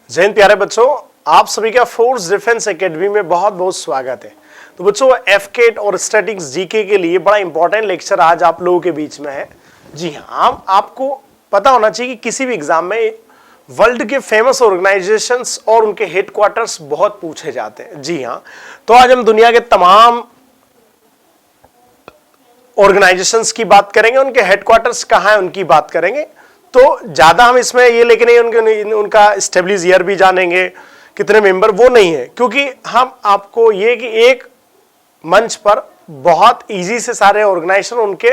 जय हिंद प्यारे बच्चों, आप सभी का फोर्स डिफेंस एकेडमी में बहुत बहुत स्वागत है। तो बच्चों, एफकेट और स्टैटिक्स जीके के लिए बड़ा इंपॉर्टेंट लेक्चर आज आप लोगों के बीच में है। जी हाँ, आपको पता होना चाहिए कि किसी भी एग्जाम में वर्ल्ड के फेमस ऑर्गेनाइजेशंस और उनके हेडक्वार्टर्स बहुत पूछे जाते हैं। जी हाँ, तो आज हम दुनिया के तमाम ऑर्गेनाइजेशंस की बात करेंगे, उनके हेडक्वार्टर्स कहाँ है उनकी बात करेंगे। तो ज्यादा हम इसमें ये लेके नहीं उनका स्टेब्लिश ईयर भी जानेंगे, कितने मेंबर, वो नहीं है, क्योंकि हम आपको ये कि एक मंच पर बहुत इजी से सारे ऑर्गेनाइजेशन उनके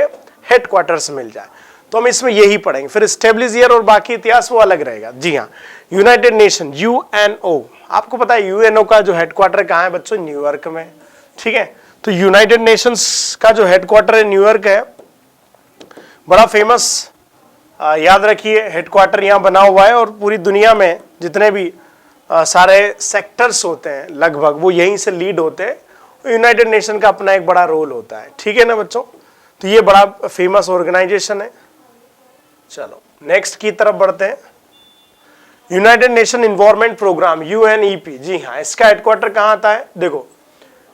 हेडक्वार्टर्स मिल जाए, तो हम इसमें यही पढ़ेंगे। फिर स्टेब्लिश ईयर और बाकी इतिहास वो अलग रहेगा। जी हाँ, यूनाइटेड नेशन यूएनओ, आपको पता है यूएनओ का जो हेडक्वार्टर कहाँ है बच्चों? न्यूयॉर्क में। ठीक है, तो यूनाइटेड नेशंस का जो हेडक्वार्टर है न्यूयॉर्क है, बड़ा फेमस, याद रखिए हेडक्वार्टर यहाँ बना हुआ है। और पूरी दुनिया में जितने भी सारे सेक्टर्स होते हैं लगभग वो यहीं से लीड होते हैं। यूनाइटेड नेशन का अपना एक बड़ा रोल होता है। ठीक है ना बच्चों, तो ये बड़ा फेमस ऑर्गेनाइजेशन है। चलो नेक्स्ट की तरफ बढ़ते हैं। United Nation Environment Programme UNEP, जी हाँ, इसका हेडक्वार्टर कहाँ आता है? देखो,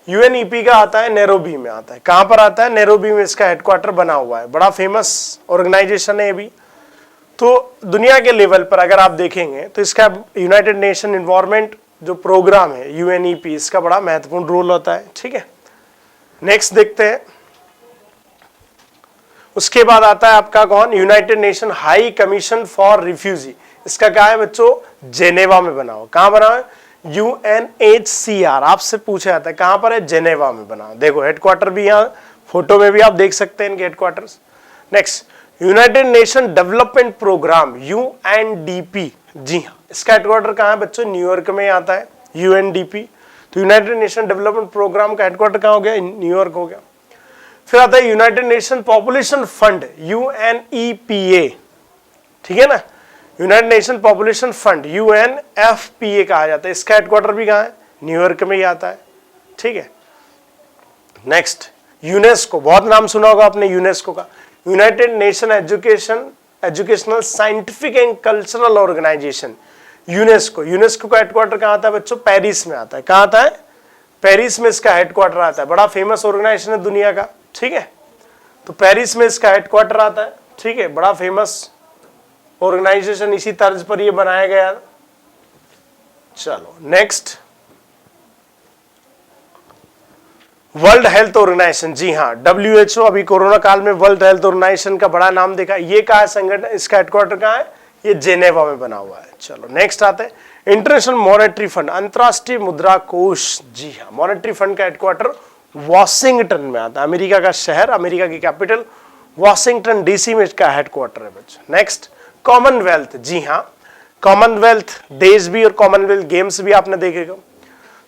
यूएनईपी का आता है नैरोबी में आता है। कहाँ पर आता है? नैरोबी में इसका हेडक्वार्टर बना हुआ है। बड़ा फेमस ऑर्गेनाइजेशन है ये भी। तो दुनिया के लेवल पर अगर आप देखेंगे तो इसका यूनाइटेड नेशन इन्वायरमेंट जो प्रोग्राम है यूएनईपी, इसका बड़ा महत्वपूर्ण रोल होता है। ठीक है, नेक्स्ट देखते हैं। उसके बाद आता है आपका कौन? United nation high commission for refugee. इसका क्या है बच्चों? जेनेवा में बना हुआ। कहां बना है? यूएनएचसीआर। आपसे पूछा जाता है कहां पर है? जेनेवा में बना। देखो हेडक्वार्टर भी यहाँ फोटो में भी आप देख सकते हैं इनके headquarters. Next, United Nation Development Programme UNDP, जी हाँ, इसका हेडक्वार्टर कहाँ है बच्चों? न्यूयॉर्क में आता है यूएनडीपी। तो यूनाइटेड नेशन डेवलपमेंट प्रोग्राम का हेडक्वार्टर कहाँ हो गया? न्यूयॉर्क हो गया। फिर आता है यूनाइटेड नेशन पॉपुलेशन फंड यूएनईपीए। ठीक है ना, United nation population fund UNFPA कहा जाता है। इसका हेडक्वार्टर भी कहाँ है? न्यूयॉर्क में ही आता है। ठीक है, नेक्स्ट, यूनेस्को, बहुत नाम सुना होगा आपने यूनेस्को का। United Nation Educational Scientific and Cultural Organization, UNESCO. UNESCO का हेडक्वार्टर कहाँ आता है बच्चों? पेरिस में आता है। कहाँ आता है? पेरिस में इसका हेडक्वार्टर आता है। बड़ा फेमस ऑर्गेनाइजेशन है दुनिया का। ठीक है, तो पेरिस में इसका हेडक्वार्टर आता है। ठीक है, बड़ा फेमस ऑर्गेनाइजेशन, इसी तर्ज पर ये बनाया गया। चलो नेक्स्ट, वर्ल्ड हेल्थ ऑर्गेनाइजेशन, जी हाँ, WHO। अभी कोरोना काल में वर्ल्ड हेल्थ ऑर्गेनाइजेशन का बड़ा नाम देखा। ये कहा है संगठन? इसका हेडक्वार्टर कहाँ है? ये जेनेवा में बना हुआ है। चलो नेक्स्ट आते हैं, इंटरनेशनल मॉनेटरी फंड, अंतरराष्ट्रीय मुद्रा कोष। जी हाँ, मॉनेटरी फंड का हेडक्वार्टर वॉशिंगटन में आता है। अमेरिका का शहर, अमेरिका की कैपिटल वॉशिंगटन डीसी में इसका हेडक्वार्टर है बच्चों। नेक्स्ट, कॉमनवेल्थ, जी हाँ, कॉमनवेल्थ देश भी और कॉमनवेल्थ गेम्स भी आपने देखेगा।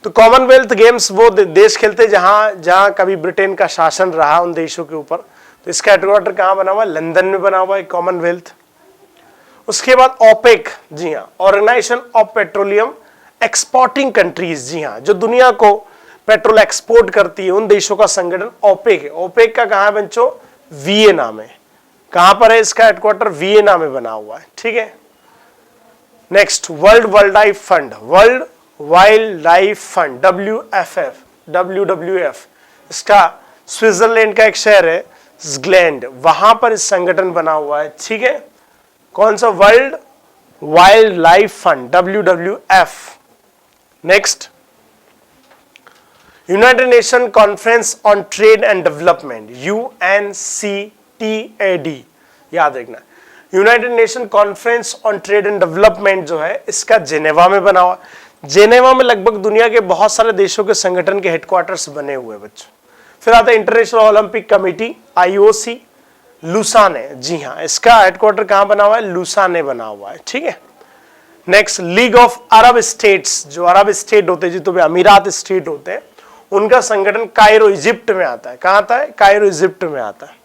तो कॉमनवेल्थ गेम्स वो देश खेलते जहां जहां कभी ब्रिटेन का शासन रहा उन देशों के ऊपर। तो इसका हेडक्वार्टर कहां बना हुआ है? लंदन में बना हुआ है कॉमनवेल्थ। उसके बाद ओपेक, जी हाँ, Organization of Petroleum Exporting Countries, जी हाँ, जो दुनिया को पेट्रोल एक्सपोर्ट करती है उन देशों का संगठन ओपेक है। ओपेक का कहां है बच्चों? वियना में। कहां पर है इसका हेडक्वार्टर? वियना में बना हुआ है। ठीक है, next, world wild life fund, world wild life fund WWF, इसका स्विट्जरलैंड का एक शहर है स्ग्लैंड, वहां पर इस संगठन बना हुआ है। ठीक है, कौन सा? World wild life fund WWF। Next, United nation conference on trade and development UNCTAD, याद रखना। United nation conference on trade and development जो है इसका जेनेवा में बना हुआ। जेनेवा में लगभग दुनिया के बहुत सारे देशों के संगठन के हेडक्वार्टर्स बने हुए बच्चों। फिर आता है International Olympic Committee IOC, Lausanne, जी हाँ, इसका हेडक्वार्टर कहां बना हुआ है? लुसाने बना हुआ है। ठीक है, next, league of Arab states, जो अरब स्टेट होते हैं जितने भी अमीरात स्टेट होते हैं उनका संगठन कायरो इजिप्ट में आता है। कहां आता है? कायरो इजिप्ट में आता है।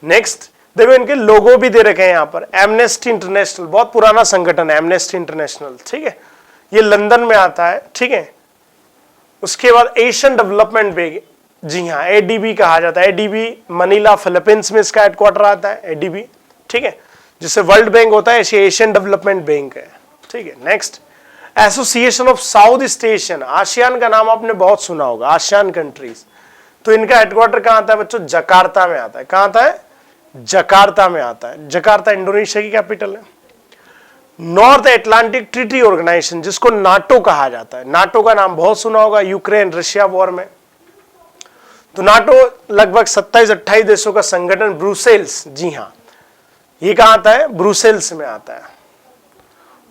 नेक्स्ट, देखो इनके लोगो भी दे रखे हैं यहाँ पर। एमनेस्टी इंटरनेशनल, बहुत पुराना संगठन है एमनेस्टी इंटरनेशनल। ठीक है, ये लंदन में आता है। ठीक है, उसके बाद एशियन डेवलपमेंट बैंक, जी हाँ, ADB कहा जाता है। ADB मनीला फिलीपींस में इसका हेडक्वार्टर आता है ADB। ठीक है, जिससे वर्ल्ड बैंक होता है, एशियन डेवलपमेंट बैंक है। ठीक है, next, association of south east Asian, ASEAN का नाम आपने बहुत सुना होगा, आसियान कंट्रीज। तो इनका हेडक्वार्टर कहां आता है बच्चों? जकार्ता में आता है। कहां आता है? जकार्ता में आता है। जकार्ता इंडोनेशिया की कैपिटल है। नॉर्थ अटलांटिक ट्रीटी ऑर्गेनाइजेशन, जिसको नाटो कहा जाता है, नाटो का नाम बहुत सुना होगा यूक्रेन रशिया वॉर में। तो नाटो लगभग 27-28 देशों का संगठन, ब्रुसेल्स, जी हां, ये कहां आता है? ब्रुसेल्स में आता है।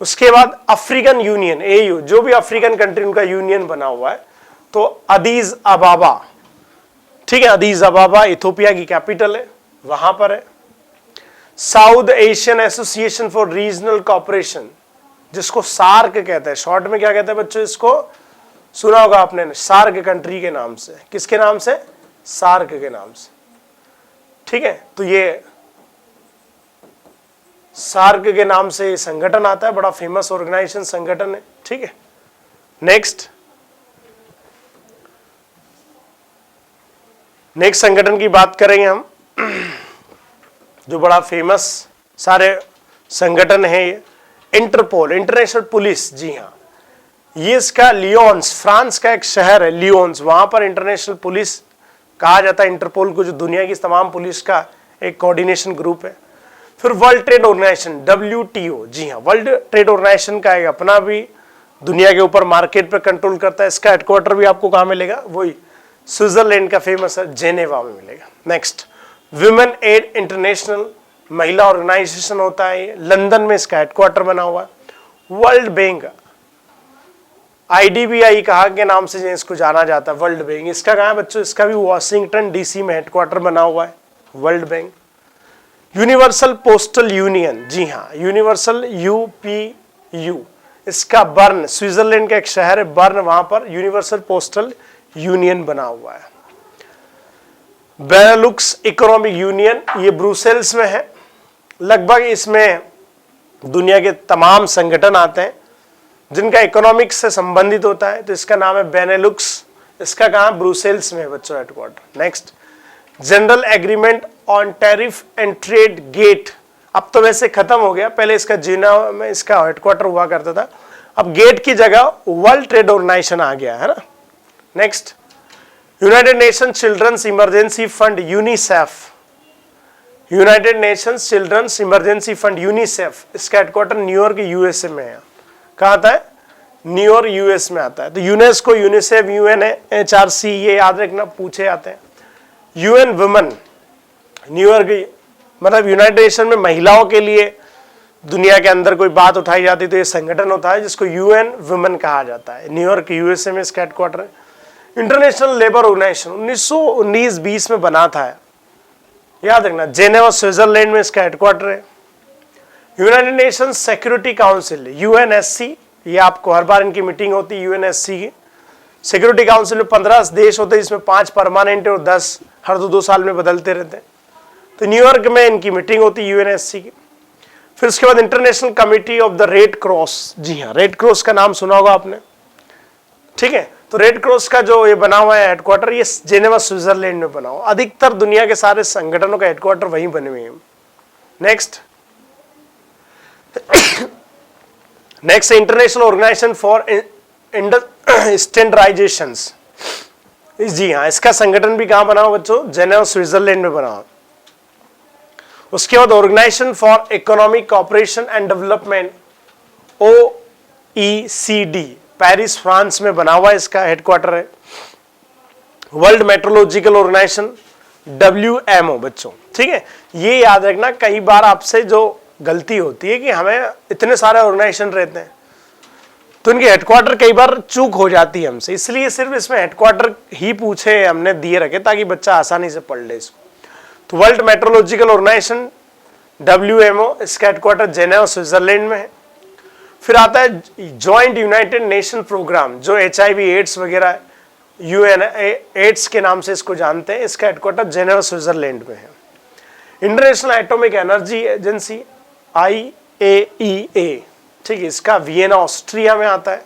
उसके बाद अफ्रीकन यूनियन, एयू, जो भी अफ्रीकन कंट्री उनका यूनियन बना हुआ है, तो अदीस अबाबा, ठीक है, अदीस अबाबा इथियोपिया की कैपिटल है, वहां पर है। South Asian association for Regional cooperation, जिसको सार्क कहते हैं, शॉर्ट में क्या कहते हैं बच्चों? इसको सुना होगा आपने, सार्क कंट्री के नाम से। किसके नाम से? सार्क के नाम से, ठीक है। तो ये सार्क के नाम से संगठन आता है, बड़ा फेमस ऑर्गेनाइजेशन संगठन है, ठीक है। नेक्स्ट संगठन की बात करेंगे हम, जो बड़ा फेमस सारे संगठन है, ये इंटरपोल, इंटरनेशनल पुलिस, जी हाँ, ये इसका लियोन्स, फ्रांस का एक शहर है लियोन्स, वहां पर इंटरनेशनल पुलिस कहा जाता है इंटरपोल को, जो दुनिया की तमाम पुलिस का एक कोऑर्डिनेशन ग्रुप है। फिर वर्ल्ड ट्रेड ऑर्गेनाइजेशन, WTO, जी हाँ, वर्ल्ड ट्रेड ऑर्गेनाइजेशन का एक अपना भी दुनिया के ऊपर मार्केट पर कंट्रोल करता है। इसका हेडक्वार्टर भी आपको कहां मिलेगा? वही स्विट्जरलैंड का फेमस है, जेनेवा में मिलेगा। नेक्स्ट विमेन एड इंटरनेशनल, महिला ऑर्गेनाइजेशन होता है, लंदन में इसका हेडक्वार्टर बना हुआ है। वर्ल्ड बैंक, IDBI कहा के नाम से इसको जाना जाता है, वर्ल्ड बैंक, इसका कहां है बच्चों? इसका भी वॉशिंगटन DC में हेडक्वार्टर बना हुआ है, World Bank. Universal Postal Union, जी हाँ, यूनिवर्सल UPU, इसका बर्न, स्विट्जरलैंड का एक शहर है बर्न, वहां पर यूनिवर्सल पोस्टल यूनियन बना हुआ है। बेनेलुक्स इकोनॉमिक यूनियन, ये ब्रुसेल्स में है। लगभग इसमें दुनिया के तमाम संगठन आते हैं जिनका इकोनॉमिक्स से संबंधित होता है, तो इसका नाम है बेनेलुक्स। इसका कहां? ब्रुसेल्स में बच्चों headquarter. Next General Agreement on Tariff and Trade GATT, अब तो वैसे खत्म हो गया, पहले इसका जिनेवा में इसका हेडक्वार्टर हुआ करता था, अब गेट की जगह वर्ल्ड ट्रेड ऑर्गेनाइजेशन आ गया है ना। Next United Nation Children's Emergency Fund, UNICEF, United Nations Children's Emergency Fund, UNICEF, इसका हेडक्वार्टर न्यूयॉर्क USA में है। कहाँ आता है? न्यूयॉर्क US में आता है। तो यूनेस्को, यूनिसेफ, UNHRC, ये याद रखना, पूछे आते हैं। UN वुमेन, न्यूयॉर्क, मतलब यूनाइटेड नेशन में महिलाओं के लिए दुनिया के अंदर कोई बात उठाई जाती तो ये संगठन होता है जिसको UN वुमेन कहा जाता है, न्यूयॉर्क USA में इसका हेडक्वार्टर है। इंटरनेशनल लेबर ऑर्गेनाइजेशन 1919-20 में बना था, याद रखना, जेनेवा स्विट्जरलैंड में इसका हेडक्वार्टर है। United Nations security council, UNSC, ये आपको हर बार इनकी मीटिंग होती है UNSC की। सिक्योरिटी काउंसिल में 15 देश होते हैं, इसमें 5 परमानेंट है और 10 हर 2-2 साल में बदलते रहते हैं। तो न्यूयॉर्क में इनकी मीटिंग होती है UNSC की। फिर उसके बाद International Committee of the Red Cross, जी हाँ, रेड क्रॉस का नाम सुना होगा आपने, ठीक है। तो रेड क्रॉस का जो ये बना हुआ है हेडक्वार्टर, ये जेनेवा स्विट्जरलैंड में बना हुआ। अधिकतर दुनिया के सारे संगठनों का हेडक्वार्टर वहीं बने हुए हैं। Next International Organization for Standardization, जी हाँ, इसका संगठन भी कहां बना हुआ बच्चों? जेनेवा स्विट्जरलैंड में बना हुआ। उसके बाद organisation for Economic Cooperation and Development, OECD, Paris France में बना हुआ, इसका हेडक्वार्टर है। वर्ल्ड मेट्रोलॉजिकल ऑर्गेनाइजेशन, WMO बच्चों, ठीक है। ये याद रखना, कई बार आपसे जो गलती होती है कि हमें इतने सारे ऑर्गेनाइजेशन रहते हैं तो इनके हेडक्वार्टर कई बार चूक हो जाती है हमसे, इसलिए सिर्फ इसमें हेडक्वार्टर ही पूछे हमने दिए रखे ताकि बच्चा आसानी से पढ़ ले इसको। तो वर्ल्ड मेट्रोलॉजिकल ऑर्गेनाइजेशन WMO, इसका हेडक्वार्टर जेनेवा स्विट्जरलैंड में है। फिर आता है जॉइंट यूनाइटेड नेशन प्रोग्राम, जो HIV एड्स वगैरह UNAIDS के नाम से इसको जानते हैं, इसका हेडक्वार्टर जेनेवा स्विट्जरलैंड में है। International atomic energy agency IAEA, ठीक है, इसका वियना ऑस्ट्रिया में आता है।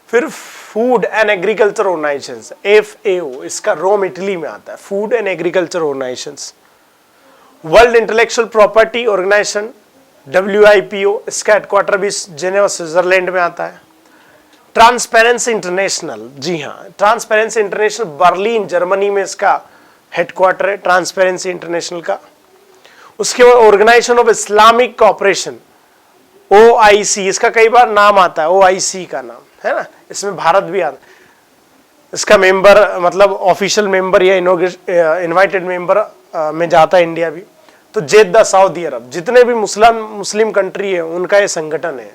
फिर Food and Agriculture Organization FAO, इसका रोम इटली में आता है, Food and Agriculture Organization. World Intellectual Property Organization WIPO, इसका हेडक्वार्टर भी जेनेवा स्विट्जरलैंड में आता है। ट्रांसपेरेंसी इंटरनेशनल, जी हाँ, ट्रांसपेरेंसी इंटरनेशनल बर्लिन जर्मनी में इसका हेडक्वार्टर है, ट्रांसपेरेंसी इंटरनेशनल का। उसके बाद Organization of Islamic Cooperation, OIC, इसका कई बार नाम आता है, OIC का नाम है ना, इसमें भारत भी आता है। इसका मेंबर मतलब ऑफिशियल मेंबर या इनवाइटेड मेंबर में जाता है इंडिया भी। तो जेद्दा सऊदी अरब, जितने भी मुस्लिम कंट्री है उनका ये संगठन है।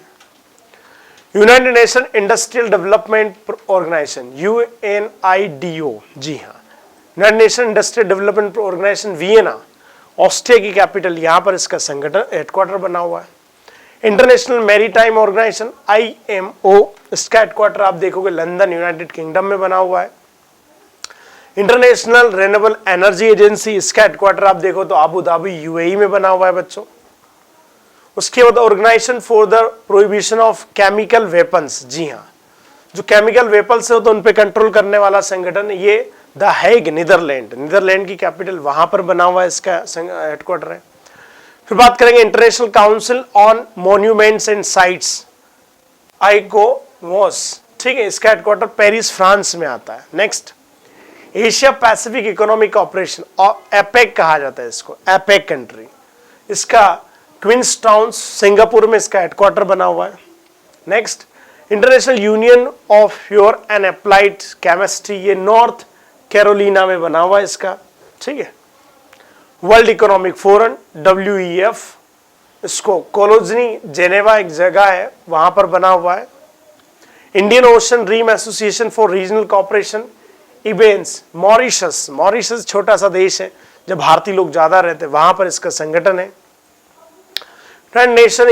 United Nation Industrial Development Organization, UNIDO, जी हाँ, United Nation Industrial Development Organization Vienna, Austria की कैपिटल, यहां पर इसका संगठन हेडक्वार्टर बना हुआ है। इंटरनेशनल मैरीटाइम ऑर्गेनाइजेशन IMO, इसका हेडक्वार्टर आप देखोगे लंदन यूनाइटेड किंगडम में बना हुआ है। इंटरनेशनल रिन्यूएबल एनर्जी एजेंसी, इसका हेडक्वार्टर आप देखो तो अबू धाबी UAE में बना हुआ है बच्चों। उसके बाद organisation for the Prohibition of Chemical Weapons, जी हाँ, जो केमिकल वेपन्स है तो उन पे कंट्रोल करने वाला संगठन, ये द हेग, नीदरलैंड की कैपिटल, वहां पर बना हुआ है, इसका हेडक्वार्टर है। फिर बात करेंगे international council on monuments and sites, ICOMOS, ठीक है, इसका हेडक्वार्टर पेरिस फ्रांस में आता है। Next, Asia Pacific economic operation, और एपेक कहा जाता है इसको, एपेक कंट्री, इसका क्वींसटाउन सिंगापुर में इसका हेडक्वार्टर बना हुआ है। Next, international union of pure and applied chemistry, ये नॉर्थ कैरोलिना में बना हुआ है इसका, ठीक है। वर्ल्ड इकोनॉमिक फोरम, WEF, इसको कोलोजनी जेनेवा एक जगह है वहां पर बना हुआ है। Indian Ocean Rim Association for Regional Cooperation, इबेंस, मॉरिशस छोटा सा देश है, जब भारतीय लोग ज्यादा रहते हैं, वहां पर इसका संगठन है। Nation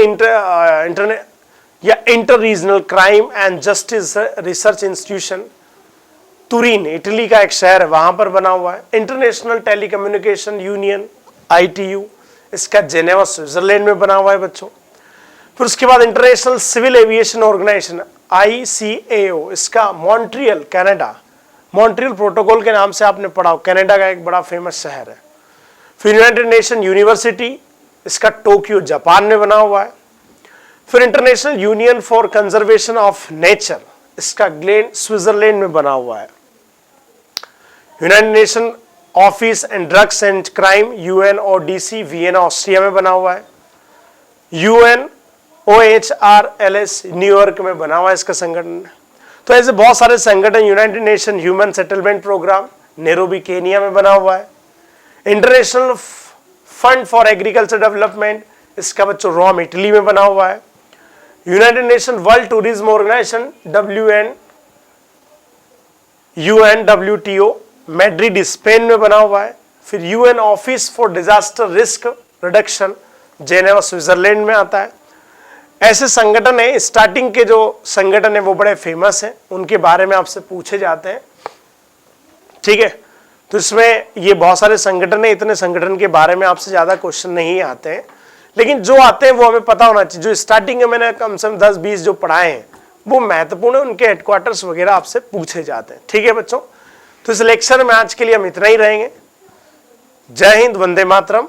Inter Regional Crime and Justice Research Institution, Turin Italy का एक शहर है, वहां पर बना हुआ है। इंटरनेशनल टेलीकम्युनिकेशन यूनियन, ITU, इसका जेनेवा स्विट्जरलैंड में बना हुआ है बच्चों। फिर उसके बाद International Civil Aviation Organization, ICAO, इसका मॉन्ट्रियल, कनाडा, मॉन्ट्रियल प्रोटोकॉल के नाम से आपने पढ़ा हो, कनाडा का एक बड़ा फेमस शहर है। फिर यूनाइटेड नेशन यूनिवर्सिटी, इसका टोक्यो जापान में बना हुआ है। फिर international union for conservation of nature, इसका ग्लेन स्विट्जरलैंड में बना हुआ है। United nation office and drugs and crime, UNODC, Vienna Austria में बना हुआ है। UNOHRLS न्यूयॉर्क में बना हुआ है इसका संगठन। तो ऐसे बहुत सारे संगठन, United Nation Human Settlement Programme, Nairobi Kenya में बना हुआ है। International Fund for Agriculture Development, इसका बच्चों रोम इटली में बना हुआ है। United Nation World Tourism Organization, UNWTO, Madrid Spain में बना हुआ है। फिर UN office for disaster risk reduction, Geneva Switzerland में आता है। ऐसे संगठन है, स्टार्टिंग के जो संगठन है वो बड़े फेमस हैं, उनके बारे में आपसे पूछे जाते हैं, ठीक है। तो इसमें ये बहुत सारे संगठन है, इतने संगठन के बारे में आपसे ज्यादा क्वेश्चन नहीं आते हैं, लेकिन जो आते हैं वो हमें पता होना चाहिए। जो स्टार्टिंग में मैंने कम से कम 10-20 जो पढ़ाए हैं वो महत्वपूर्ण है, उनके हेडक्वार्टर्स वगैरह आपसे पूछे जाते हैं, ठीक है बच्चों। तो इस लेक्चर में आज के लिए हम इतना ही रहेंगे। जय हिंद, वंदे मातरम।